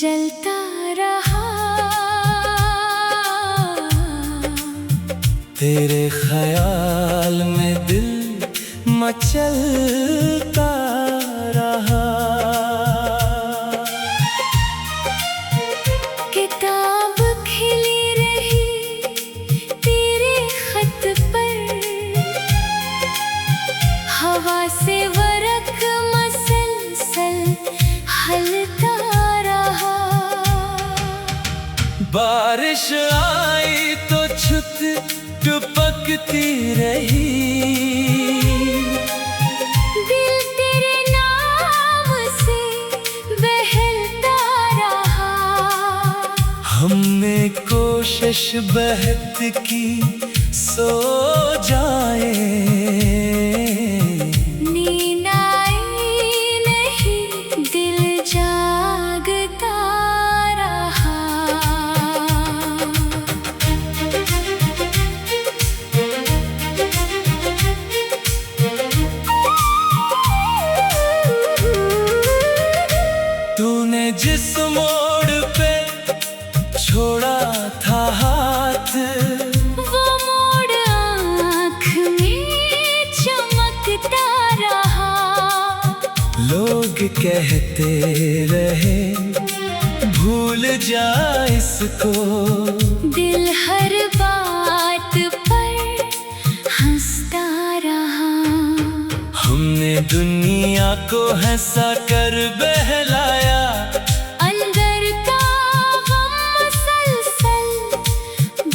जलता रहा। तेरे ख्याल में दिल मचलता रहा। किताब खिली रही तेरे खत पर, हवा से वरक मसलसल हलता रहा। बारिश आई तो छुट टपकती रही। दिल तेरे नाम से बहलता रहा। हमने कोशिश बहुत की सो जाए, नींद आई नहीं दिल जागता रहा। तूने जिस मोड़ पे छोड़ा था हाथ, वो मोड़ आँख में चमकता रहा। लोग कहते रहे भूल जा इसको, दिल हर बात पर हंसता रहा। हमने दुनिया को हंसा कर बहलाया। अंदर का गम मुसलसल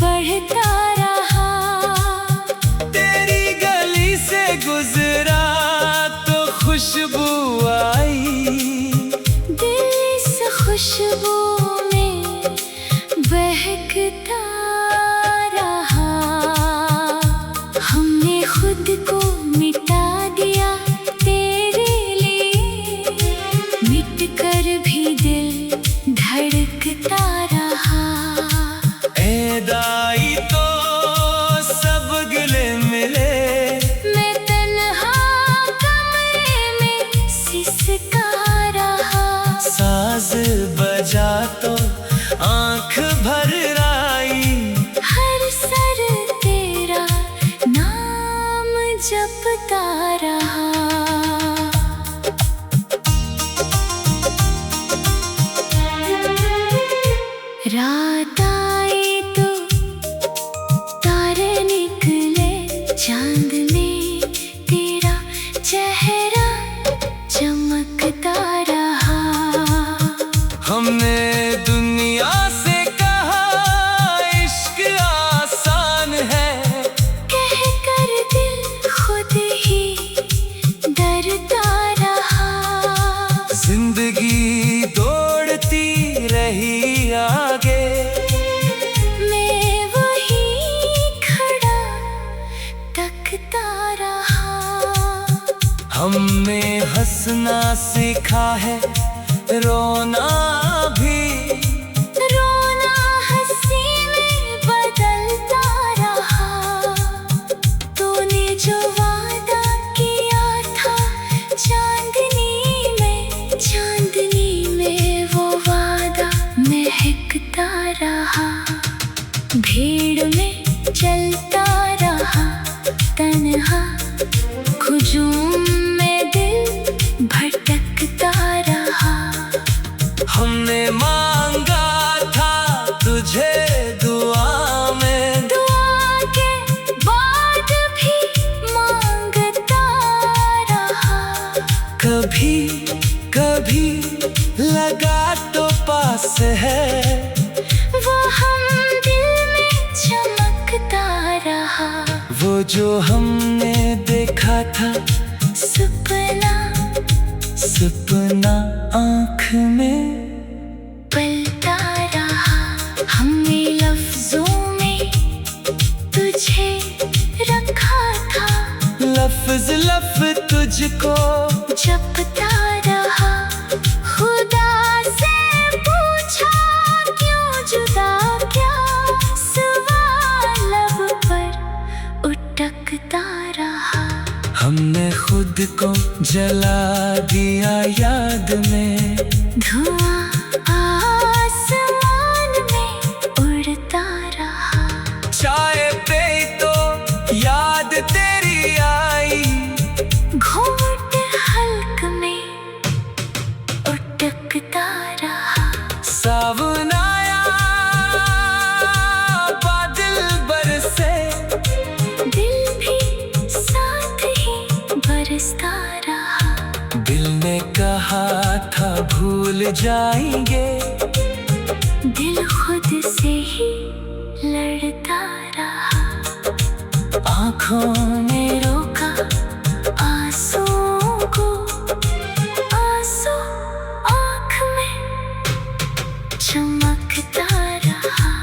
बढ़ता रहा। तेरी गली से गुजरा तो खुशबू आई, दिल इस खुशबू में बहकता रहा। हमने खुद को मिटा दिया तेरे लिए, मिट कर भी दिल धड़कता रहा। ऐद आई तो सब गिले मिले, मैं तन्हा कमरे में सिसका रहा। साज बजा तो आंख भर आई, हर सर तेरा नाम जपता रहा। रात आई तो तारे निकले, चांद में तेरा चेहरा चमकता रहा। हमने दुनिया से कहा इश्क आसान है, कहकर दिल खुद ही डरता रहा। जिंदगी दौड़ती रही आगे, मैं वही खड़ा तकता रहा। हमने हंसना सीखा है, रोना भी। रोना हंसी में बदलता रहा। तूने जो वादा किया था चांदनी में वो वादा महकता रहा। भीड़ में चलता रहा तन्हा, हुजूम में दिल भटकता रहा। हमने मांगा था तुझे दुआ में, दुआ के बाद भी मांगता रहा। कभी कभी लगा तो पास है, वो हम दिल में चमकता रहा। वो जो हमने देखा था सपना आँख में पलता रहा। हमने लफ्जों में तुझे रखा था, लफ्ज तुझको जपता रहा। खुदा से पूछा क्यों जुदा, क्या सवाल लब पर उठकता रहा। हमने खुद को जला दिया याद में, धुआं भूल जाएंगे। दिल खुद से ही लड़ता रहा, आँखों ने रोका आंसुओं को, आंसू आँख में चमकता रहा।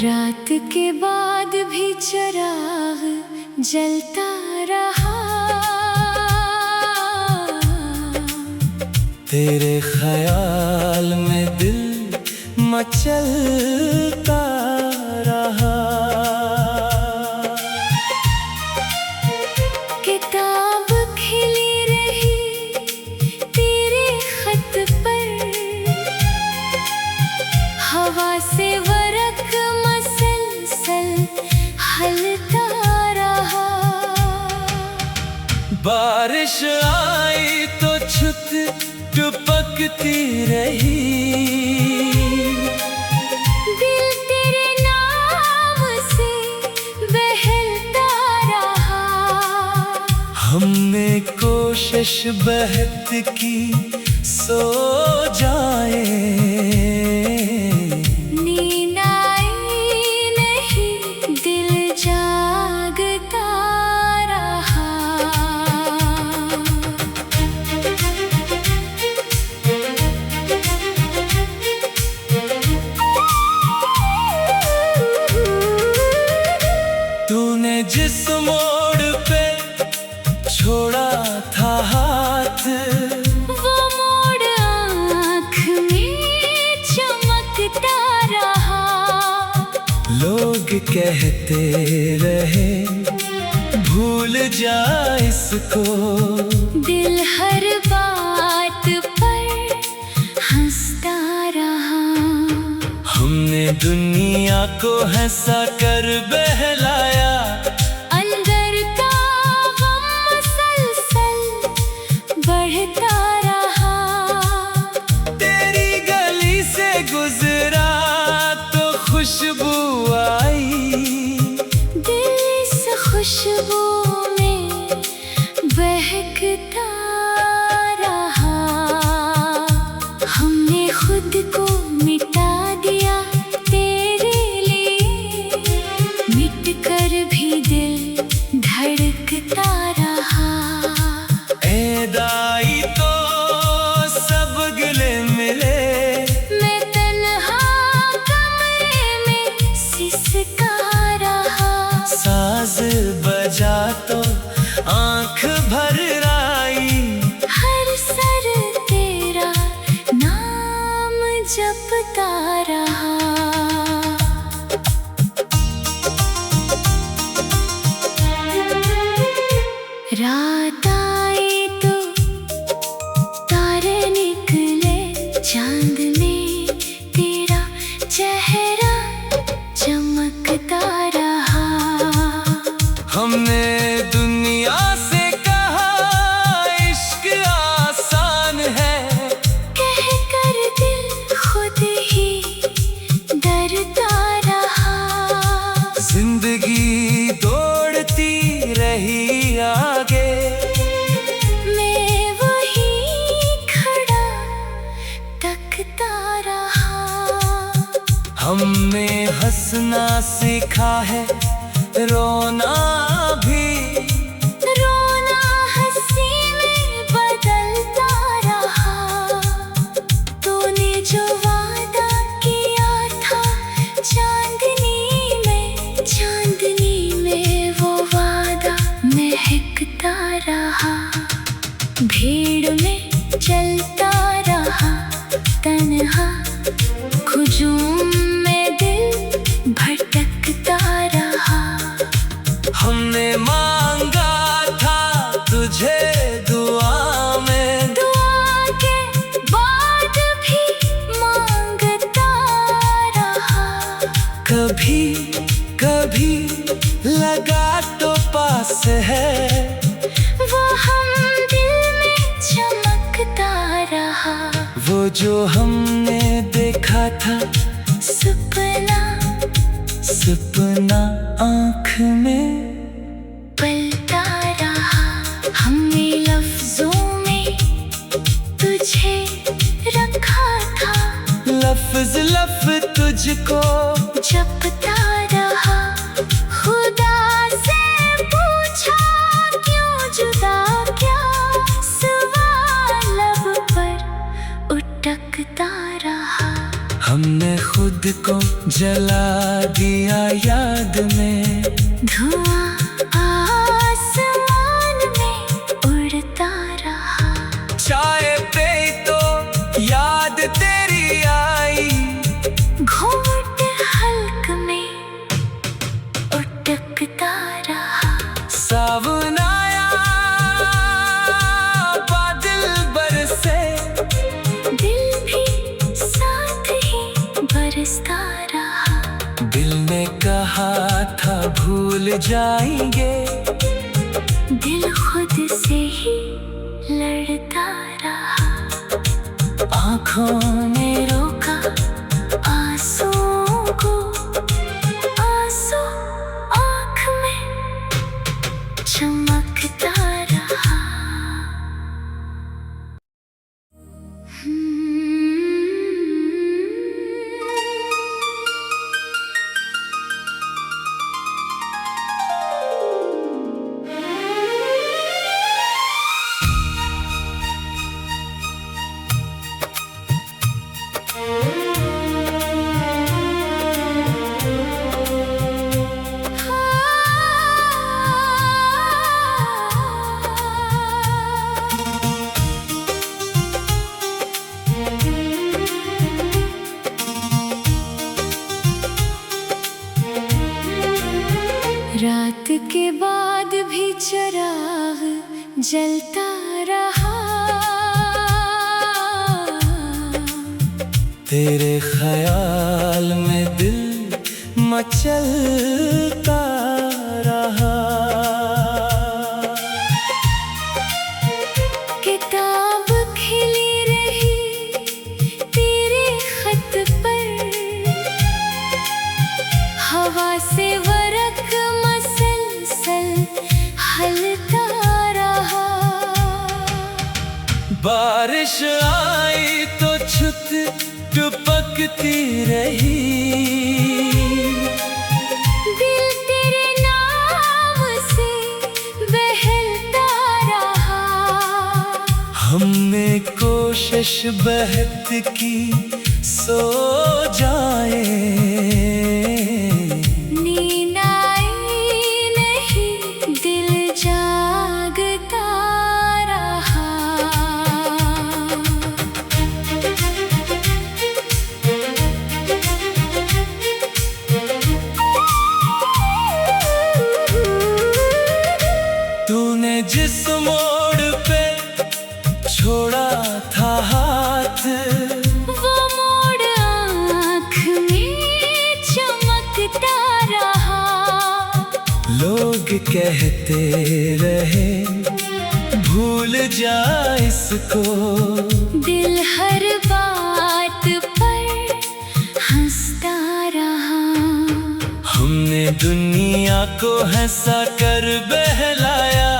रात के बाद भी चिराग जलता रहा, तेरे ख्याल में दिल मचलता रहा। किताब खिली रही तेरे खत पर, हवा से वरक मसलसल हलता रहा। बारिश आई तो छुट टपकती रही, दिल तेरे नाम से बहलता रहा। हमने कोशिश बहुत की सो जाए, नींद आई नहीं दिल जागता रहा। तूने जिस मोड़ पे छोड़ा था हाथ, वो मोड़ आँख में चमकता रहा। लोग कहते रहे भूल जा इसको, दिल हर बात पर हंसता रहा। हमने दुनिया को हंसा कर बहलाया, अंदर का गम मसलसल बढ़ता रहा। तेरी गली से गुजरा तो खुशबू आई, दिल इस खुशबू में बहकता रहा। हमने खुद को मिटा दिया तेरे लिए, मिट कर भी दिल धड़कता रहा। ए दाई तो सब गिले मिले, मैं तन्हा कमरे में सिसका रहा। साज बजा तो आँख भर आई, हर सर तेरा नाम जपता रहा। रात आई तो तारे निकले, चांद में तेरा चेहरा चमकता रहा। हमने दुनिया से कहा इश्क आसान है, कह कर दिल खुद ही डरता रहा। जिंदगी दौड़ती रही आगे, मैं वही खड़ा तकता रहा। हमने हंसना सीखा है, रोना भी, रोना हंसी में बदलता रहा। तूने जो वादा किया था चांदनी में वो वादा महकता रहा। भीड़ में चलता रहा तन्हा, हुजूम में दिल भटकता हमने मांगा था तुझे दुआ में, दुआ के बाद भी मांगता रहा। कभी कभी लगा तो पास है, वो हम दिल में चमकता रहा। वो जो हमने देखा था सपना सपना आँख में पलता रहा। हमने लफ्जों में तुझे रखा था, लफ्ज लफ्ज तुझको जपता रहा। खुदा से पूछा क्यों जुदा, क्या सवाल लब पर उटकता रहा। हमने खुद को जला दिया याद में, धुआं आसमान में उड़ता रहा। चाय पे तो याद तेरी आई, घूंघट हल्क में उटकता रहा। सावन आया बादल बरसे, दिल भी साथ ही बरसता रहा। दिल ने कहा था भूल जाएंगे, दिल खुद से ही लड़ता रहा। आँखों ने रोका आंसुओं को, आंसू आँख में चमकता रहा। रात के बाद भी चिराग जलता रहा। तेरे ख्याल में दिल मचलता रहा। किताब खिली रही तेरे खत पर, हवा से वरक मसलसल हलता रहा। बारिश आई तो छुट टपकती रही, दिल तेरे नाम से बहलता रहा। हमने कोशिश बहुत की सो जाए, नींद आई नहीं दिल जागता रहा। तूने जिस मोड़ पे छोड़ा था हाथ, वो मोड़ आँख में चमकता रहा। लोग कहते रहे भूल जा इसको, दिल हर बात पर हंसता रहा। हमने दुनिया को हंसा कर बहलाया,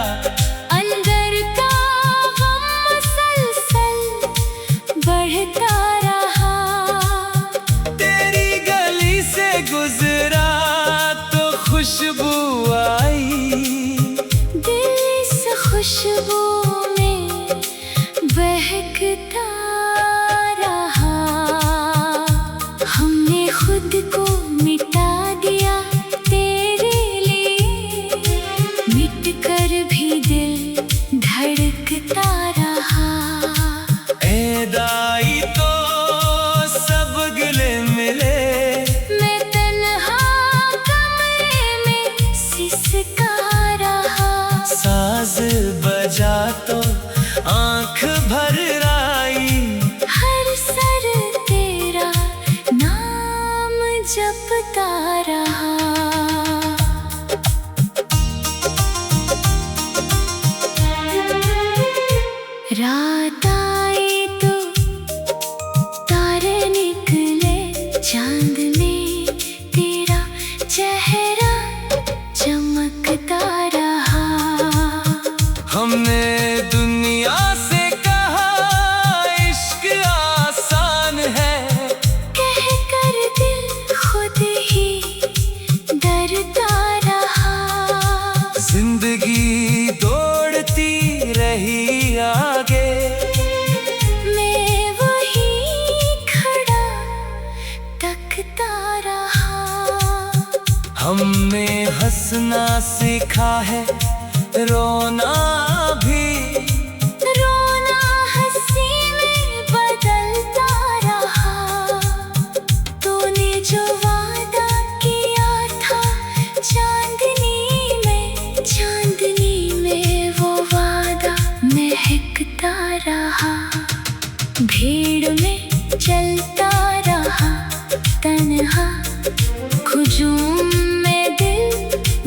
अंदर का गम मुसलसल बढ़ता रहा। तेरी गली से गुजरा तो खुशबू आई, दिल इस खुशबू में बहकता रहा। हमने खुद को मिटा दिया तेरे लिए, मिट कर भी दिल धड़कता रहा। ऐदाई तो सब गिले मिले, मैं तन्हा कमरे में सिसका हमने दुनिया से कहा इश्क आसान है, कह कर दिल खुद ही डरता रहा। जिंदगी दौड़ती रही आगे, मैं वही खड़ा तकता रहा। हमने हंसना सीखा है, रोना भी, रोना हंसी में बदलता रहा। तूने जो वादा किया था चांदनी में वो वादा महकता रहा। भीड़ में चलता रहा तन्हा, हुजूम में दिल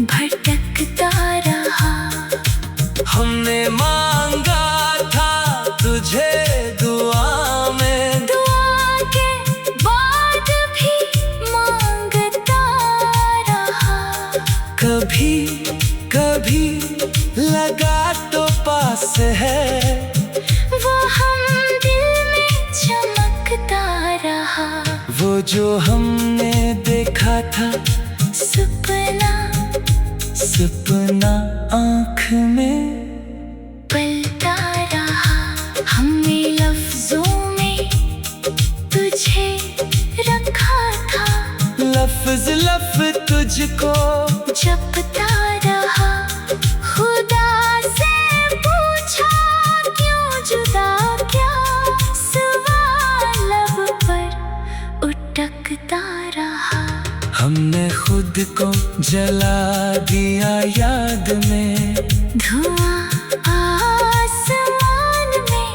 भटकता रहा। हमने मांगा था तुझे दुआ में, दुआ के बाद भी मांगता रहा। कभी कभी लगा तो पास है, वो हम दिल में चमकता रहा। वो जो हमने देखा था सपना सपना आँख में पलता रहा। हमने लफ्जों में तुझे रखा था, लफ्ज लफ्ज तुझको जपता रहा। खुदा से पूछा क्यों जुदा, क्या सवाल लब पर उठकता रहा। हमने खुद को जला दिया याद में, धुआं आसमान में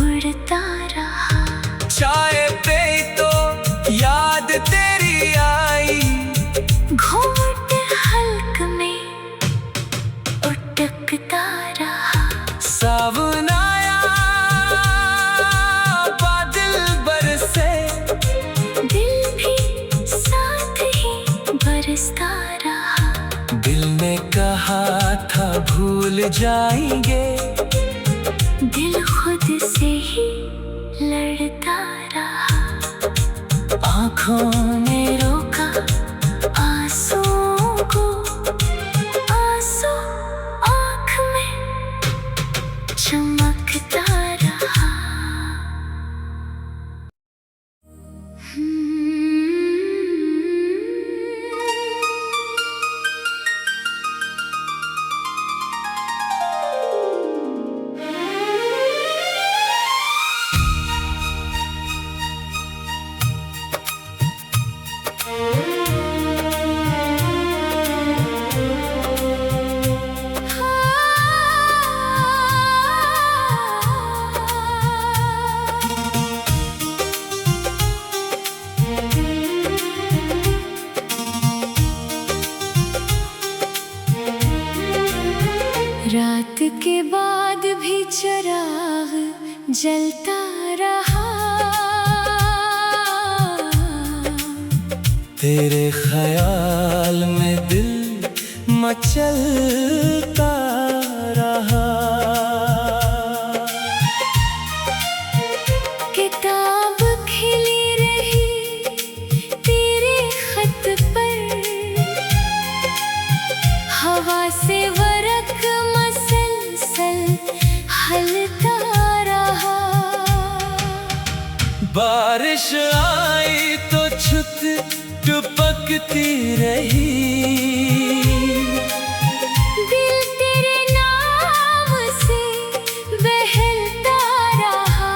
उड़ता रहा। चाय पे तो याद तेरी आई, घूंघट हल्क में उठकता रहा। सावन आया बादल बरसे, दिल भी साथ ही बरसता रहा। दिल ने कहा था भूल जाएंगे, दिल खुद से ही लड़ता रहा। आँखों ने रोका आंसुओं को, आंसू आँख में चमकता रहा। रात के बाद भी चिराग जलता रहा। तेरे ख्याल में दिल मचलता रहा। किताब खिली रही तेरे खत पर, हवा से वरक मसलसल हलता रहा। बारिश आई तो छुत टपकती रही, दिल तेरे नाम से बहलता रहा।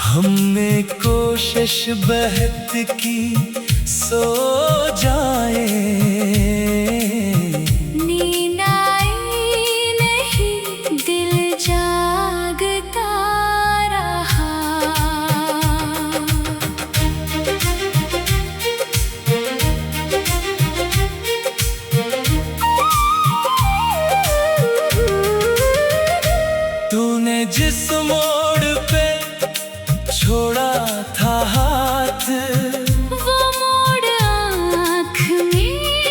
हमने कोशिश बहुत की सो जाए, नींद आई नहीं दिल जागता रहा। तूने जिस मोड़ पे छोड़ा था हाथ, वो मोड़ आँख में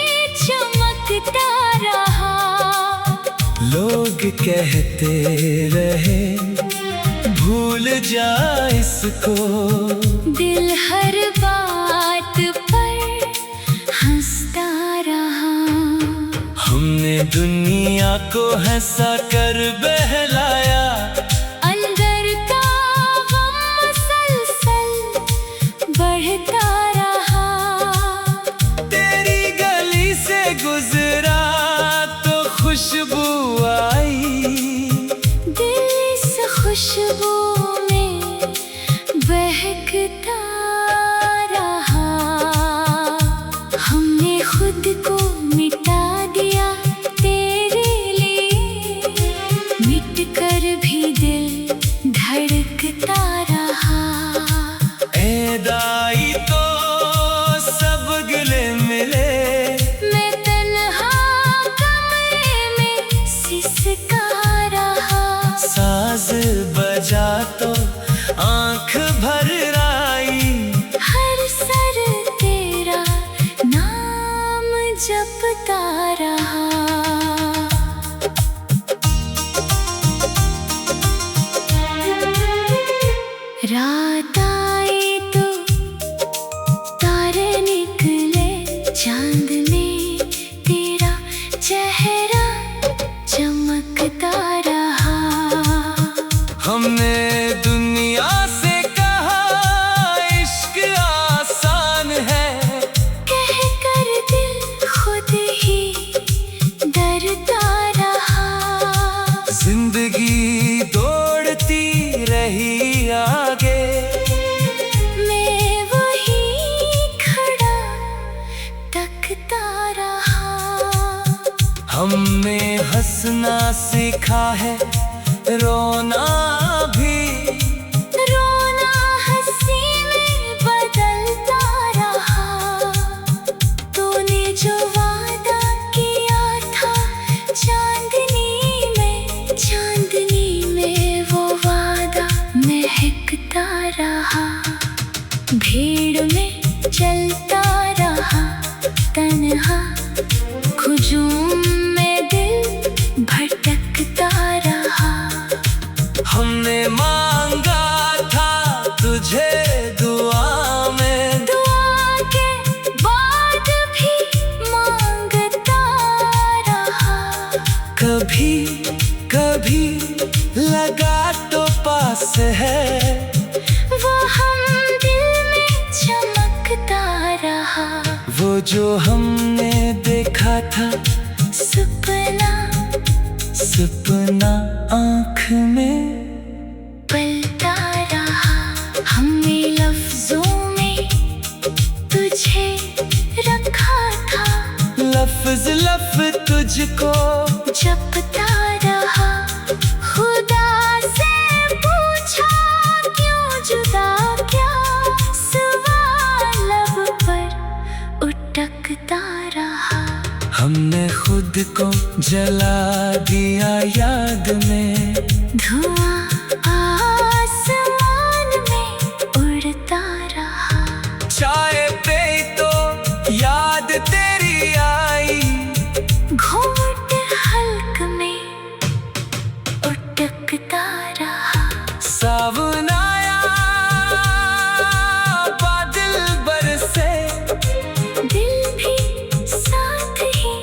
लोग कहते रहे भूल जा इसको, दिल हर बात पर हंसता रहा। हमने दुनिया को हंसा कर बहलाया, अंदर का गम मुसलसल बढ़ता रहा। तेरी गली से गुजरा तो खुशबू आई, दिल इस खुशबू में बहकता रहा। हमने खुद को मिटा दिया तेरे लिए, मिट कर भी दिल धड़कता रहा। ए दाई तो सब गिले मिले, मैं तन्हा कमरे में सिसका रहा। साज बजा तो आंख भर आई, हर सर तेरा नाम जपता रहा। रात आई तो तारे निकले, चांद में तेरा चेहरा चमकता रहा। हमने दुनिया से कहा इश्क आसान है, कह कर दिल खुद ही डरता रहा। जिंदगी दौड़ती रही आगे, मैं वही खड़ा तकता रहा। हमने हंसना सीखा है, रोना भी, रोना हंसी में बदलता रहा। तूने जो वादा किया था चांदनी में वो वादा महकता रहा। भीड़ में चलता रहा तन्हा, हुजूम में दिल भटकता रहा। हमने मांगा था तुझे दुआ में, दुआ के बाद भी मांगता रहा। कभी कभी लगा तो पास है, वो हम दिल में चमकता रहा। वो जो हमने देखा था सपना सपना आँख में पलता रहा। हमने लफ्जों में तुझे रखा था, लफ्ज लफ्ज तुझको जपता रहा। खुदा से पूछा क्यों जुदा, क्या सवाल लब पर उटकता रहा। हमने खुद को जला दिया याद में, धुआं आसमान में उड़ता रहा। चाय पे तो याद तेरी आई, घूंघट हल्क में उटकता रहा। सावन आया बादल बरसे, दिल भी साथ ही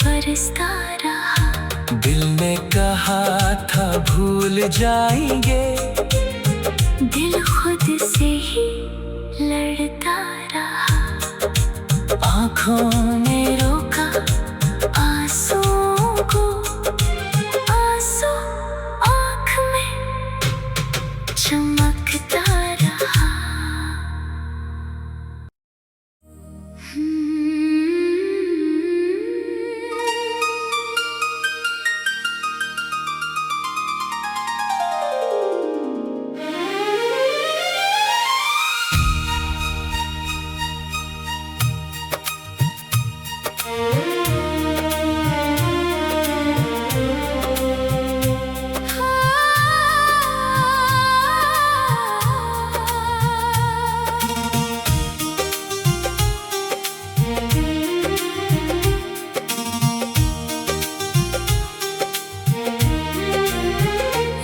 बरसता रहा। दिल ने कहा था भूल जाएंगे, दिल खुद से ही लड़ता रहा। आँखों ने रोका आंसुओं को, आंसू आँख में चमकता रहा।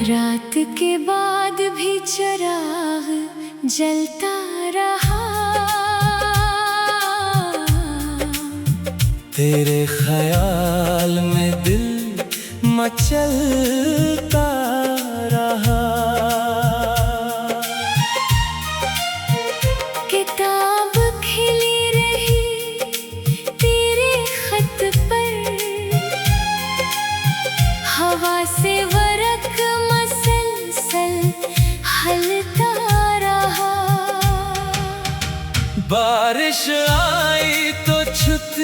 रात के बाद भी चिराग जलता रहा, तेरे ख्याल में दिल मचलता रहा। किताब खिली रही तेरे खत पर, हवा से वरक मसलसल हलता रहा। बारिश आई तो छुट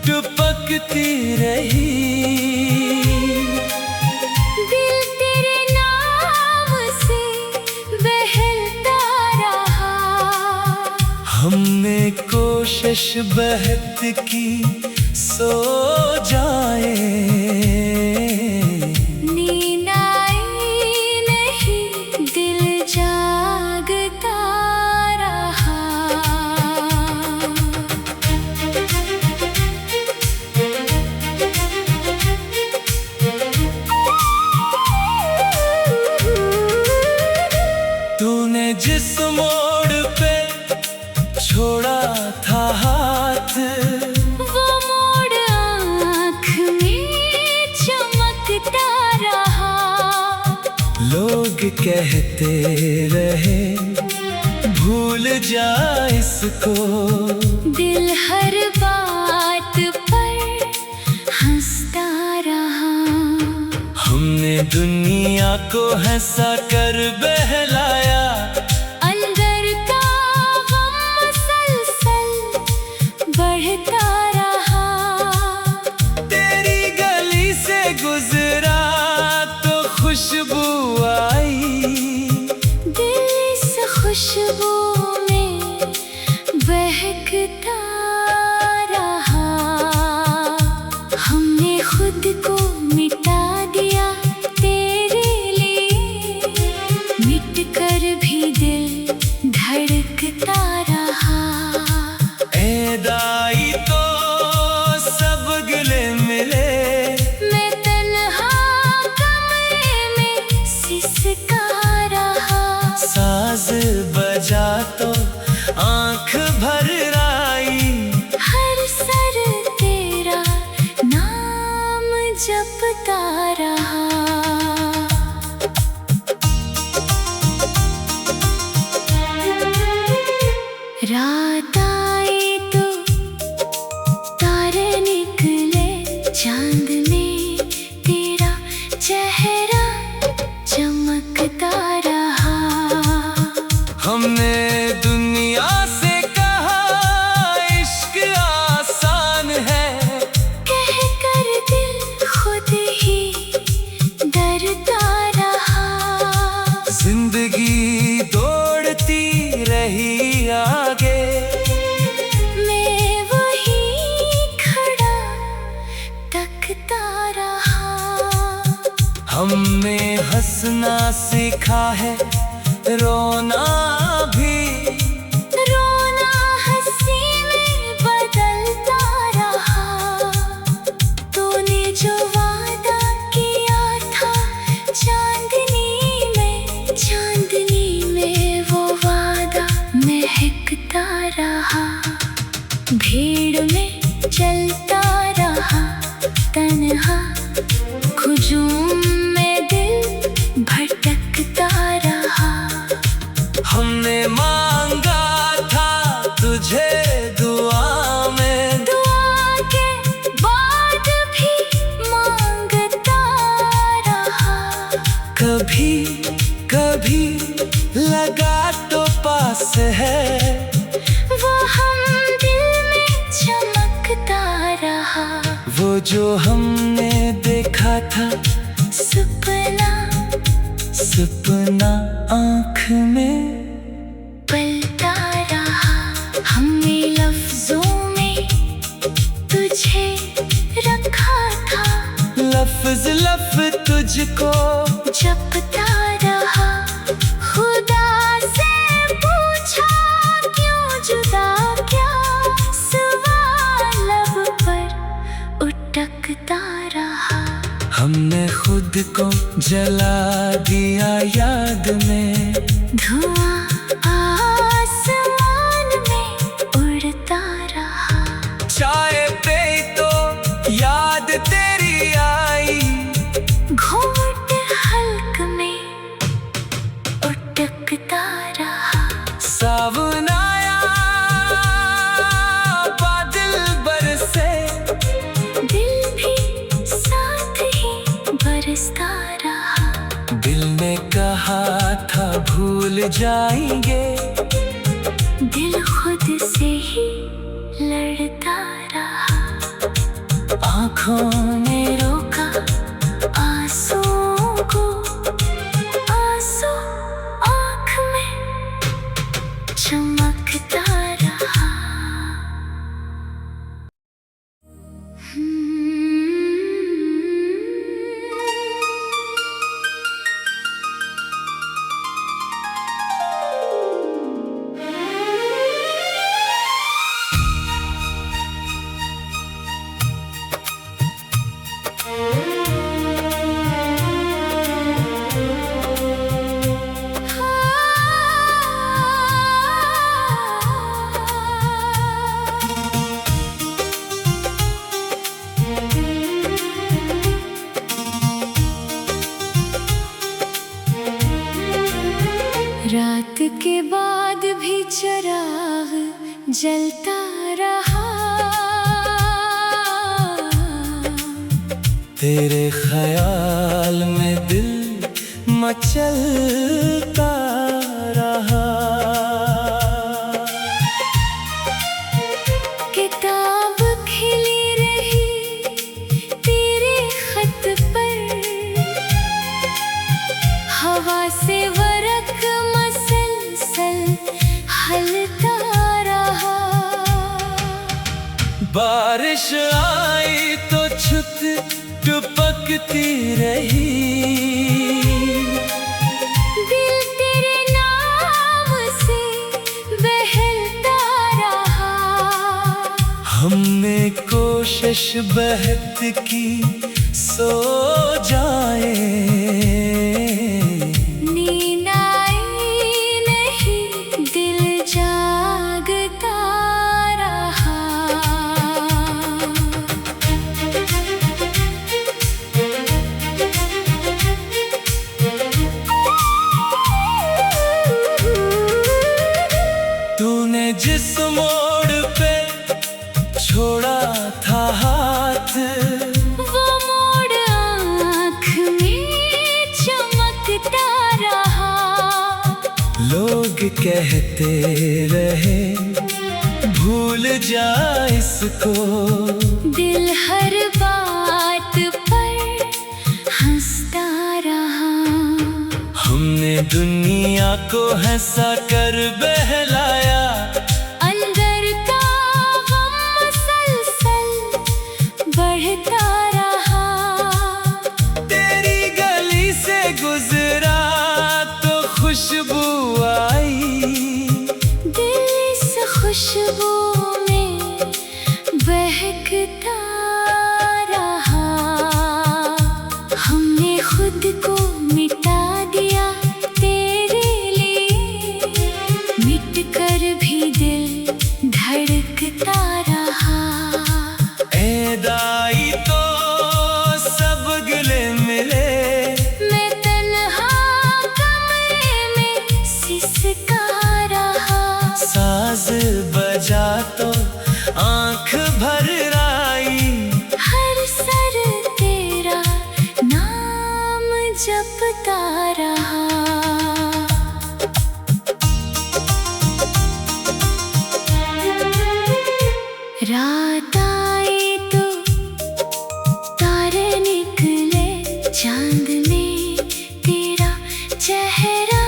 टपकती रही, दिल तेरे नाम से बहलता रहा। हमने कोशिश बहुत की सो जाए, नींद आई नहीं दिल जागता रहा। तूने जिस मोड़ पे छोड़ा था हाथ, वो मोड़ आँख में चमकता रहा। लोग कहते रहे भूल जा इसको, दिल हर बात पर हंसता रहा। हमने दुनिया को हंसा कर बहलाया, अंदर का गम मसलसल बढ़ता रहा। तेरी गली से गुजरा तो खुशबू आई, दिल इस खुशबू में बहकता रहा। हमने खुद को मिटा दिया तेरे लिए, मिट कर भी दिल धड़कता रहा। ऐदाई तो सब गिले मिले, मैं तन्हा कमरे में सिसका रहा। साज बजा तो आंख भर आई, हर सर तेरा नाम जपता रहा। रात आई तो तारे निकले, चांद में तेरा चेहरा चमकता रहा। हमने दुनिया से कहा इश्क आसान है, कह कर दिल खुद ही डरता रहा। जिंदगी दौड़ती रही आगे, मैं वही खड़ा तकता रहा। हमने हंसना सीखा है, रोना भी, रोना हंसी में बदलता रहा। तूने जो वादा किया था चांदनी में वो वादा महकता रहा। भीड़ में चलता रहा तन्हा, हुजूम में दिल भटकता रहा। हमने मांगा था तुझे दुआ में, दुआ के बाद भी मांगता रहा। कभी कभी लगा तो पास है, वो हम दिल में चमकता रहा। वो जो हमने देखा था सपना सपना आँख में पलता रहा। हमने लफ्जों में तुझे रखा था, लफ्ज लफ्ज तुझको जपता रहा। खुदा से पूछा क्यों जुदा, क्या सवाल लब पर उठकता रहा। हमने खुद खुद को जला दिया याद में। धुआं आसमान में उड़ता रहा। चाय पे तो याद तेरी आई, घूंघट हल्क में उटकता रहा। सावन आया बादल बरसे, दिल भी साथ ही बरसता रहा। दिल ने कहा था भूल जाएंगे, दिल खुद से ही लड़ता रहा। आँखों ने रोका आंसुओं को, आंसू आँख में चमकता रहा। रात के बाद भी चिराग जलता रहा। तेरे ख्याल में दिल मचलता रहा। किताब खिली रही तेरे खत पर, हवा से वरक मसलसल हलता रहा। बारिश आई तो छुट टपकती रही, दिल तेरे नाम से बहलता रहा। हमने कोशिश बहुत की सो जाए, नींद आई नहीं दिल जागता रहा। तूने जिस मोड़ पे छोड़ा था हाथ, वो मोड़ आँख में चमकता रहा। लोग कहते रहे भूल जा इसको, दिल हर बात पर हंसता रहा। हमने दुनिया को हंसा कर बहलाया, अंदर का गम मुसलसल बढ़ता रहा। तेरी गली से गुजरा तो खुशबू आई, दिल इस खुशबू में बहकता रहा। हमने खुद को मिटा दिया तेरे लिए, मिट कर भी दिल धड़कता रहा। ऐदाई तो सब गिले मिले, मैं तन्हा कमरे में सिसका रहा। साज बजा तो आंख भर आई, हर सर तेरा नाम जपता रहा। रात आई तो तारे निकले, चांद में तेरा चेहरा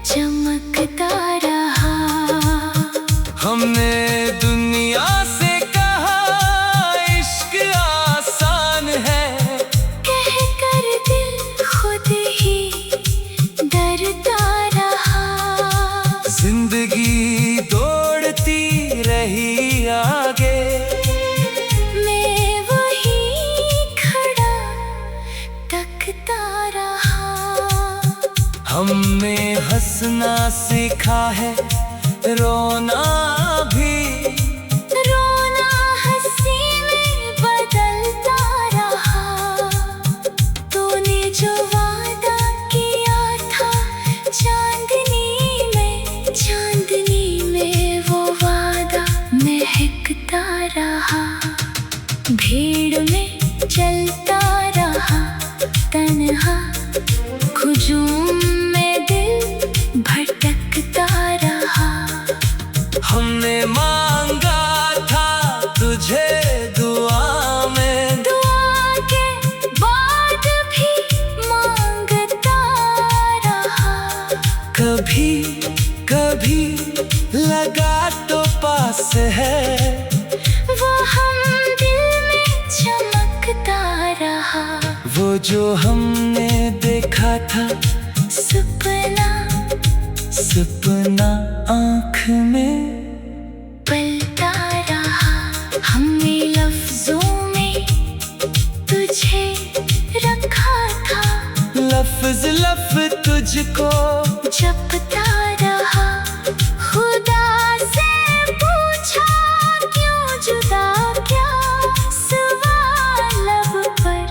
चमकता रहा। हमने दुनिया से कहा इश्क आसान है, कह कर दिल खुद ही डरता रहा। जिंदगी दौड़ती रही आगे, मैं मैं वही खड़ा तक भटकता रहा। हमने हंसना सीखा है, रोना भी। रोना हंसी में बदलता रहा। तूने जो वादा किया था चांदनी में वो वादा महकता रहा। भीड़ में चलता रहा तन्हा, हुजूम में दिल भटकता रहा। हमने मांगा था तुझे दुआ में, दुआ के बाद भी मांगता रहा। कभी कभी लगा तो पास है, वो हम दिल में चमकता रहा। वो जो हमने देखा था सपना सपना आँख में पलता रहा। हमने लफ्जों में तुझे रखा था, लफ्ज लफ्ज तुझको जपता रहा। खुदा से पूछा क्यों जुदा, क्या सवाल लब पर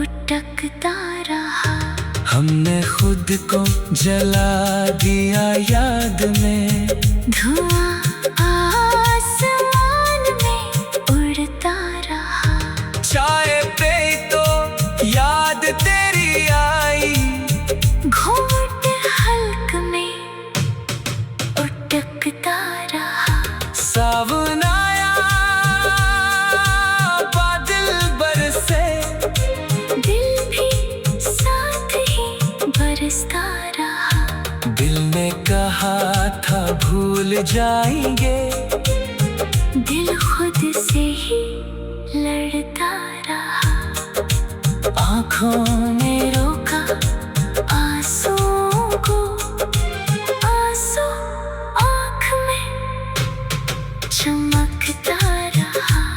उठकता रहा। हमने खुद को जला दिया याद में, धुआं आसमान में उड़ता रहा। चाय पे तो याद तेरी आई, घूंघट हल्क में उठकता रहा। सावन आया बादल बरसे, दिल भी साथ ही बरसता रहा। दिल ने कहा था भूल जाएंगे, दिल खुद से ही लड़ता रहा। आँखों ने रोका आंसुओं को, आंसू आँख में चमकता रहा।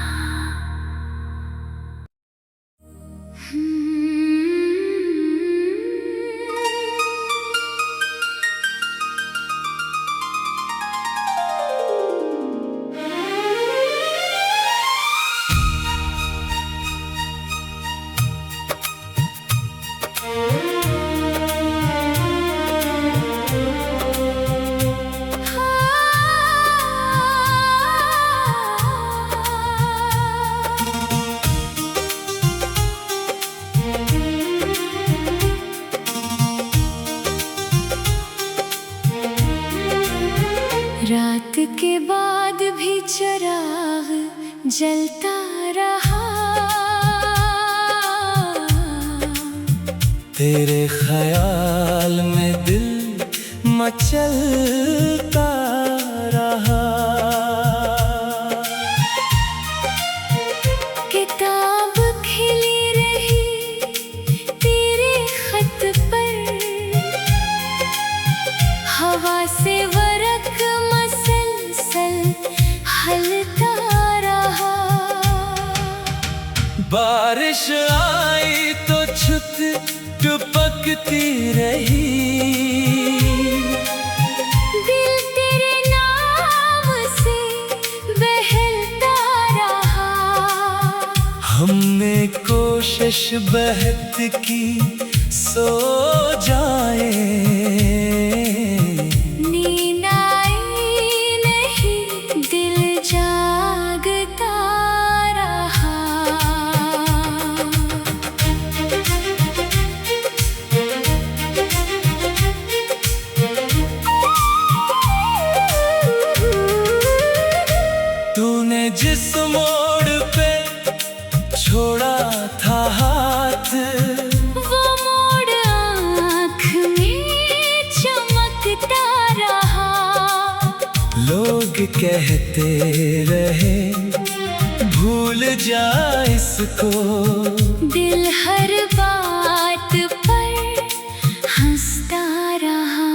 रात के बाद भी चिराग जलता रहा। तेरे ख्याल में दिल मचलता रहा। किताब खिली रही तेरे खत पर, हवा से वरक मसलसल हलता रहा। बारिश आई तो छुट टपकती रही, दिल तेरे नाम से बहलता रहा। हमने कोशिश बहुत की सो जाए, नींद आई नहीं दिल जागता रहा। तूने जिस मोड़ पे छोड़ा था हाथ, वो मोड़ आँख में चमकता रहा। लोग कहते रहे भूल जा इसको, दिल हर बात पर हंसता रहा।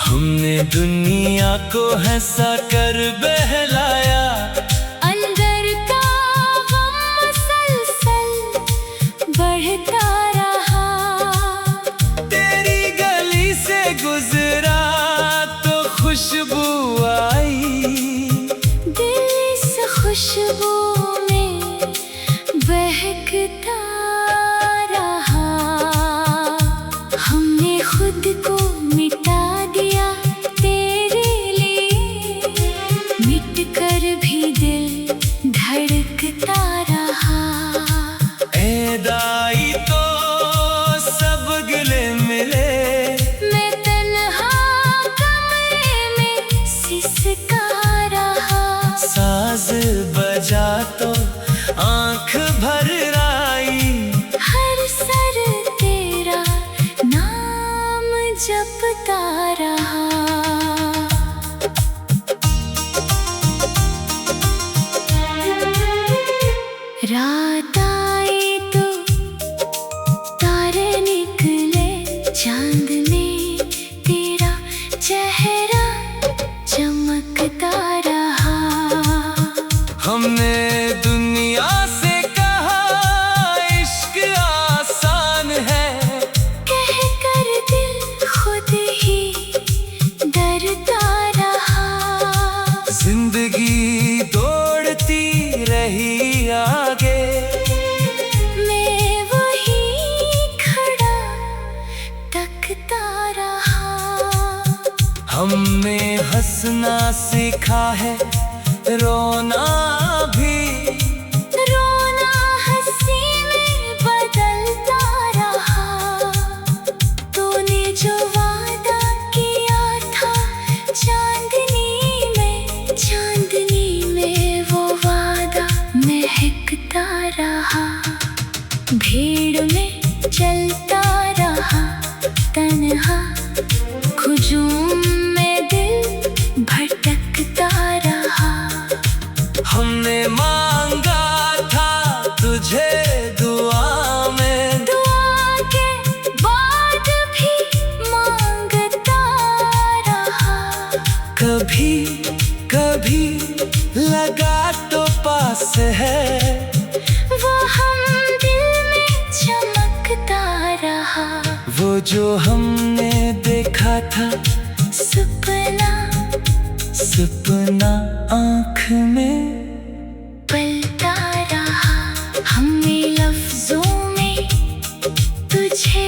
हमने दुनिया को हंसा कर बहलाया, अंदर का गम मसलसल बढ़ता रहा। चांद ने तेरा चेहरा चमकता रहा। हमने दुनिया से कहा इश्क आसान है, कहकर दिल खुद ही डरता रहा। जिंदगी दौड़ती रही आगे, मैं वही खड़ा तकता रहा। हमने हंसना सीखा है, रोना भी। रोना हंसी में बदलता रहा। तूने जो वादा किया था चांदनी में वो वादा महकता रहा। भीड़ में चलता रहा तन्हा, हुजूम में दिल भटकता रहा। हमने मांगा था तुझे दुआ में, दुआ के बाद भी मांगता रहा। कभी कभी लगा तो पास है, वो हम दिल में चमकता रहा। वो जो हमने देखा था सपना सपना आँख में पलता रहा। हमने लफ्जों में तुझे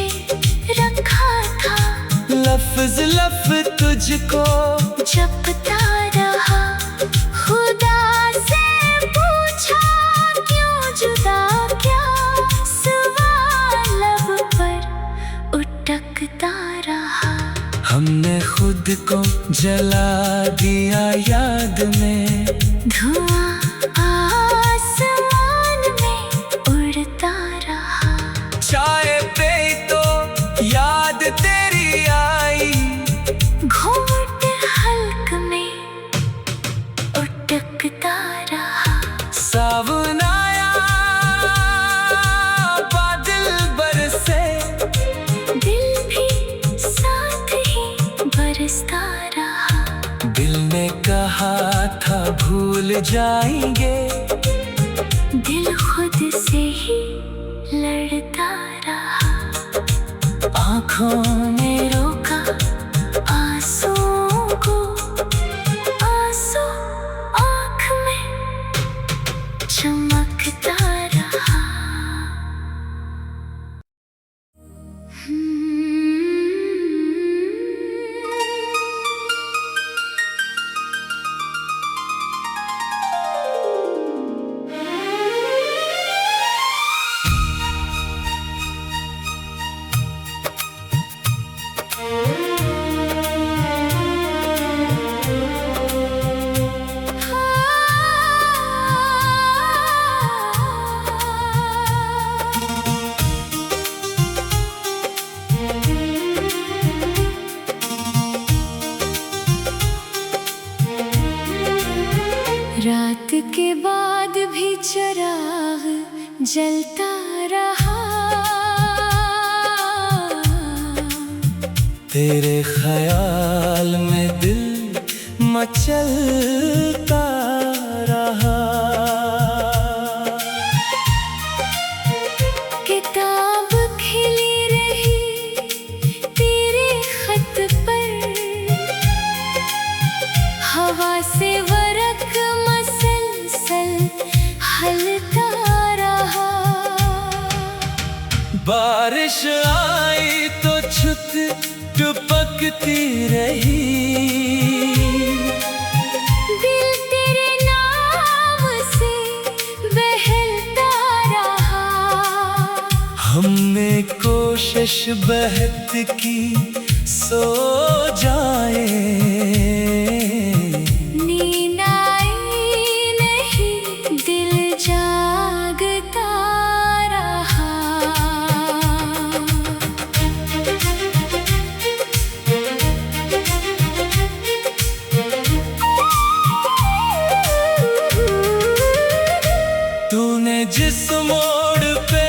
रखा था, लफ्ज लफ्ज तुझको जपता रहा। खुदा से पूछा क्यों जुदा, क्या सवाल लब पर उठकता रहा। हमने खुद को जला दिया याद में, धुआं आसमान में उड़ता रहा। चाय पे तो याद तेरी आई, घूंघट हल्क में उठकता रहा। सावन आया बादल बरसे, दिल भी साथ ही बरसता रहा। दिल ने कहा था भूल जाएंगे, दिल खुद से ही लड़ता रहा। आँखों ने रोका आंसुओं को, आंसू आँख में चमकता रहा। रात के बाद भी चिराग जलता रहा। तेरे ख्याल में दिल मचलता रहा। किताब खिली रही तेरे खत पर, हवा से वरक मसलसल हलता रहा। बारिश आई तो छुट टपकती रही, दिल तेरे नाम से बहलता रहा। हमने कोशिश बहुत की सो जाए, नींद आई नहीं दिल जागता रहा। तूने जिस मोड़ पे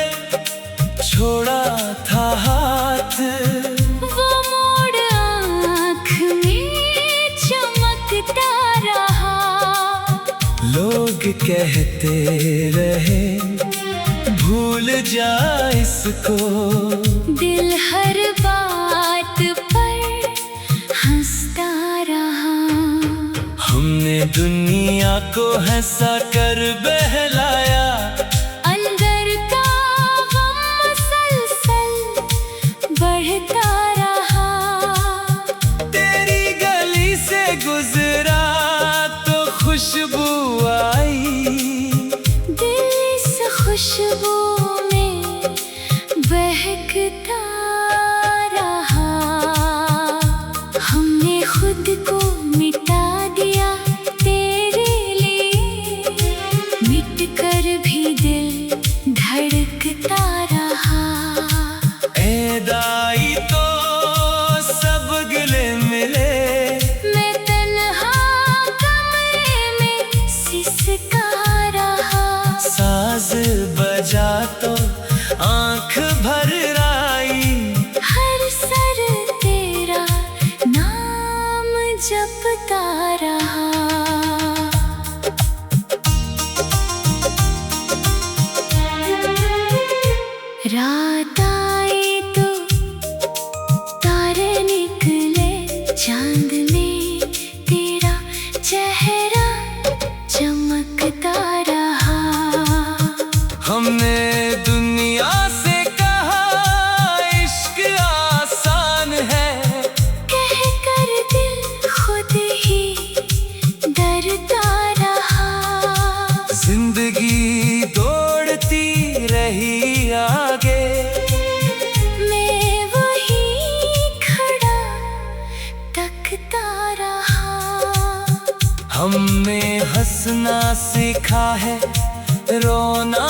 छोड़ा था हाथ, कहते रहे भूल जा इसको। दिल हर बात पर हंसता रहा। हमने दुनिया को हंसा कर बहलाया। अंदर का गम मुसलसल बढ़ता रहा। तेरी गली से गुजरा तो खुशबू आई। दिल इस खुशबू में बहकता रहा। हमने खुद को मिटा दिया तेरे लिए। मिट कर भी दिल धड़कता रहा। ए दाई तो सब गिले मिले। मैं तन्हा कमरे में सिसका रहा। साज बजा तो आंख भर आई। हर सर तेरा नाम जपता रहा। रात आई तो तारे निकले। चांद में तेरा चेहरा चमकता रहा। हमने दुनिया से कहा इश्क आसान है। कह कर दिल खुद ही डरता रहा। जिंदगी दौड़ती रही आगे। मैं वही खड़ा तकता रहा। हमने हंसना सीखा है रोना